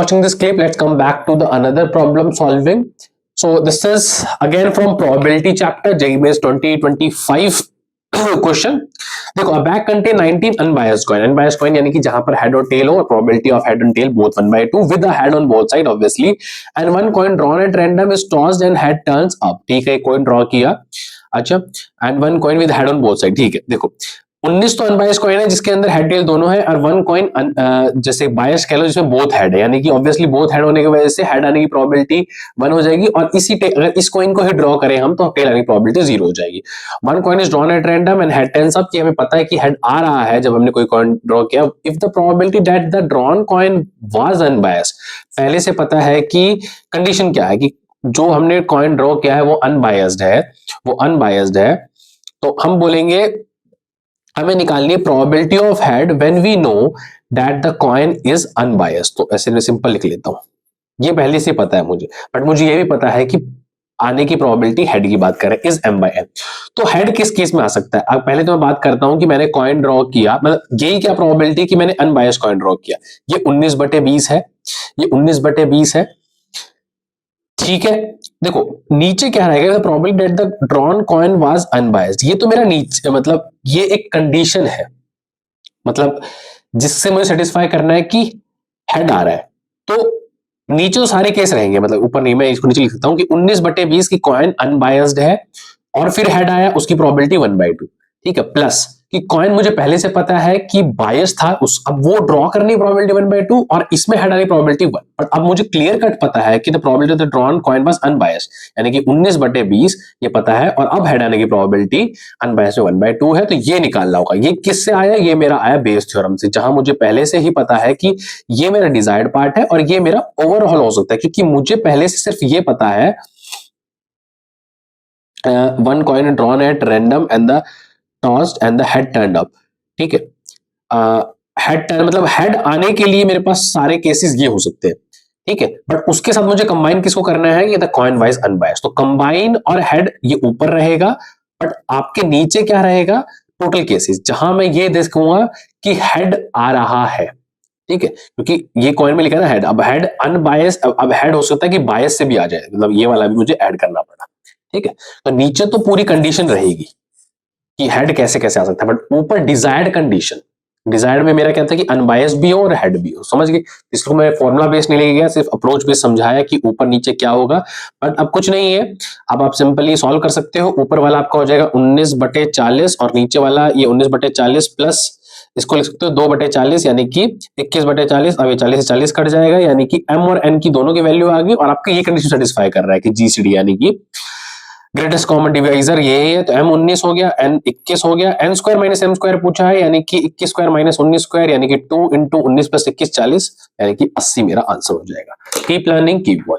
Watching this clip, let's come back to the another problem solving. So this is again from probability chapter, JEE Mains 2025 question. देखो, a bag contain 19 unbiased coin. Unbiased coin यानी कि जहां पर head और tail हो, probability of head and tail both 1/2 with a head on both side obviously, and one coin drawn at random is tossed and head turns up. ठीक है, coin draw किया, अच्छा, and one coin with head on both side. ठीक है, देखो 19 तो unbiased coin है जिसके अंदर हेड टेल दोनों है, और वन कॉइन जैसे बायस कह लो जिसमें बोथ हेड है, यानी कि ऑब्वियसली बोथ हेड होने की वजह से हेड आने की प्रोबेबिलिटी 1 हो जाएगी, और अगर इस कॉइन को ही ड्रॉ करें हम तो टेल आने की प्रोबेबिलिटी 0 हो जाएगी. One coin is drawn at random and head tails up, कि हमें पता है कि हेड आ रहा है जब हमने कोई कॉइन ड्रॉ किया. If the probability that the drawn coin was unbiased, पहले से पता है कि कंडीशन क्या है कि जो हमने कॉइन ड्रॉ किया है वो अनबायस्ड है, तो हम बोलेंगे हमें निकालनी है probability of head when we know that the coin is unbiased. तो ऐसे में सिंपल लिख लेता हूं, ये पहले से पता है मुझे, बट मुझे ये भी पता है कि आने की प्रोबेबिलिटी हेड की बात करें इज m by n. तो हेड किस केस में आ सकता है? अब पहले तो मैं बात करता हूं कि मैंने कॉइन ड्रॉ किया, मतलब यही क्या प्रोबेबिलिटी कि मैंने अनबायस्ड कॉइन ड्रॉ किया. ये 19/20 है, ये 19/20 है, ठीक है. देखो नीचे क्या रहेगा, the probability that the drawn coin was unbiased. ये तो मेरा नीचे, मतलब ये एक कंडीशन है, मतलब जिससे मुझे सेटिस्फाई करना है कि हेड आ रहा है. तो नीचे तो सारे केस रहेंगे, मतलब ऊपर नहीं, मैं इसको नीचे लिख सकता हूं कि 19/20 की कॉइन अनबायस्ड है और फिर हेड आया, उसकी प्रोबेबिलिटी 1/2. ठीक है, प्लस कि कॉइन मुझे पहले से पता है कि बायस था, अब वो ड्रॉ करने की प्रोबेबिलिटी 1/2 और इसमें हेड आने की प्रोबेबिलिटी 1. पर अब मुझे क्लियर कट पता है कि the probability of the drawn coin was unbiased, यानी कि 19/20 ये पता है, और अब हेड आने की प्रोबेबिलिटी अनबायस्ड में 1/2 है. तो ये निकालना होगा. ये किससे आया? ये मेरा आया बेस थ्योरम से, जहां मुझे पहले से ही पता है कि ये मेरा डिजायर्ड पार्ट है और ये मेरा ओवरऑल हो सकता है, क्योंकि मुझे पहले से सिर्फ ये पता है one coin drawn at random and the tossed and the head turned up. ठीक है, हेड टर्न मतलब हेड आने के लिए मेरे पास सारे केसेस ये हो सकते हैं. ठीक है, बट उसके साथ मुझे कंबाइन किसको करना है? ये द कॉइन वाइज अनबायस्ड. तो कंबाइन और हेड ये ऊपर रहेगा, बट आपके नीचे क्या रहेगा? टोटल केसेस, जहां मैं ये देखूंगा कि हेड आ रहा है. ठीक है, क्योंकि ये कॉइन में लिखा है ना हेड, अब हेड अनबायस्ड, अब हेड हो सकता है कि बायस से भी आ जाए, मतलब ये वाला भी मुझे ऐड करना पड़ा. ठीक है, तो नीचे तो पूरी कंडीशन रहेगी कि हेड कैसे कैसे आ सकता है, बट ऊपर डिजायर्ड कंडीशन, डिजायर्ड में मेरा क्या था कि अनबायस्ड भी हो और हेड भी हो. समझ गए? इसको मैं फॉर्मूला बेस नहीं लेके गया, सिर्फ अप्रोच बेस समझाया कि ऊपर नीचे क्या होगा. बट अब कुछ नहीं है, अब आप सिंपली सॉल्व कर सकते हो. ऊपर वाला आपका हो जाएगा 19/40 और नीचे वाला ये 19/40 प्लस इसको लिख सकते हो 2/40, यानी कि 21/40. अब ये 40 से 40 कट जाएगा, यानी कि m और n की दोनों की वैल्यू आ गई, और आपका ये कंडीशन सेटिस्फाई कर रहा है कि GCD यानी कि ग्रेटेस्ट कॉमन डिवाइजर ये है. तो m 19 हो गया, n 21 हो गया, n square minus m square पूछा है, यानी कि 21 स्क्वायर माइनस 19 स्क्वायर, यानी कि 2 × 19 + 21 40, यानी कि 80 मेरा आंसर हो जाएगा. Keep learning, keep watching.